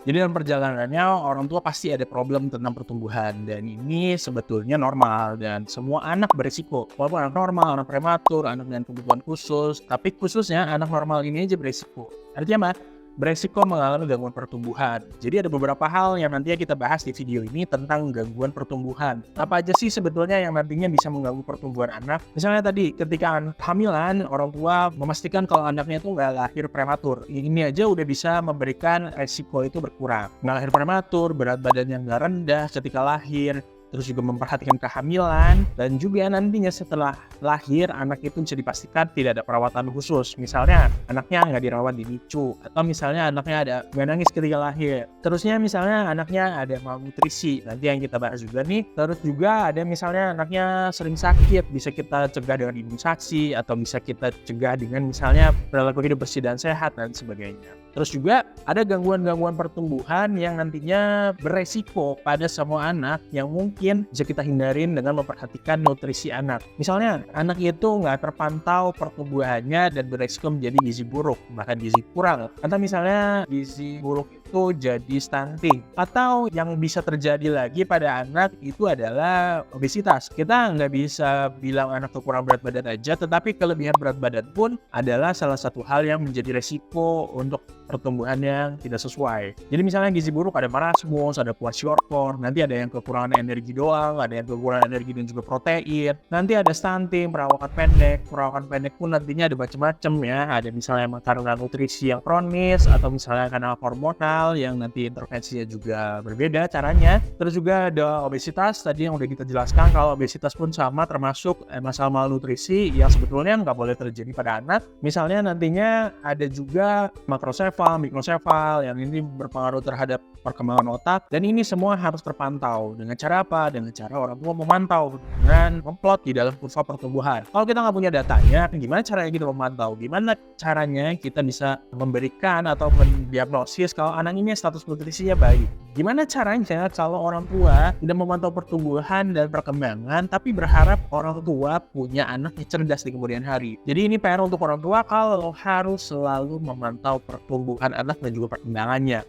Jadi dalam perjalanannya orang tua pasti ada problem tentang pertumbuhan dan ini sebetulnya normal dan semua anak berisiko. Walaupun anak normal, anak prematur, anak dengan kebutuhan khusus, tapi khususnya anak normal ini aja berisiko. Artinya apa? Beresiko mengalami gangguan pertumbuhan. Jadi ada beberapa hal yang nantinya kita bahas di video ini tentang gangguan pertumbuhan. Apa aja sih sebetulnya yang nantinya bisa mengganggu pertumbuhan anak? Misalnya tadi ketika hamilan, orang tua memastikan kalau anaknya itu nggak lahir prematur. Ini aja udah bisa memberikan resiko itu berkurang. Nggak lahir prematur, berat badannya nggak rendah ketika lahir, terus juga memperhatikan kehamilan, dan juga nantinya setelah lahir anak itu bisa dipastikan tidak ada perawatan khusus. Misalnya anaknya nggak dirawat di NICU, atau misalnya anaknya ada nggak nangis ketika lahir. Terusnya misalnya anaknya ada malnutrisi, nanti yang kita bahas juga nih. Terus juga ada misalnya anaknya sering sakit, bisa kita cegah dengan imunisasi, atau bisa kita cegah dengan misalnya perilaku hidup bersih dan sehat, dan sebagainya. Terus juga ada gangguan-gangguan pertumbuhan yang nantinya beresiko pada semua anak yang mungkin bisa kita hindarin dengan memperhatikan nutrisi anak. Misalnya anak itu nggak terpantau pertumbuhannya dan beresiko menjadi gizi buruk, bahkan gizi kurang. Atau misalnya gizi buruk itu jadi stunting. Atau yang bisa terjadi lagi pada anak itu adalah obesitas. Kita nggak bisa bilang anak kekurangan berat badan aja, tetapi kelebihan berat badan pun adalah salah satu hal yang menjadi resiko untuk pertumbuhan yang tidak sesuai. Jadi misalnya gizi buruk ada marasmus, ada kwashiorkor, nanti ada yang kekurangan energi doang, ada yang kekurangan energi dan juga protein, nanti ada stunting, perawakan pendek pun nantinya ada macam-macam ya, ada misalnya karena nutrisi yang kronis, atau misalnya karena hormonal yang nanti intervensinya juga berbeda caranya. Terus juga ada obesitas, tadi yang udah kita jelaskan kalau obesitas pun sama termasuk masalah malnutrisi yang sebetulnya nggak boleh terjadi pada anak. Misalnya nantinya ada juga makrosefal, mikrosefal yang ini berpengaruh terhadap perkembangan otak, dan ini semua harus terpantau. Dengan cara apa? Dengan cara orang tua memantau dengan memplot di dalam kurva pertumbuhan. Kalau kita nggak punya datanya, gimana caranya kita memantau? Gimana caranya kita bisa memberikan atau mendiagnosis kalau anak ini status nutrisinya baik? Gimana caranya kalau orang tua tidak memantau pertumbuhan dan perkembangan tapi berharap orang tua punya anak yang cerdas di kemudian hari? Jadi ini PR untuk orang tua kalau harus selalu memantau pertumbuhan anak dan juga perkembangannya.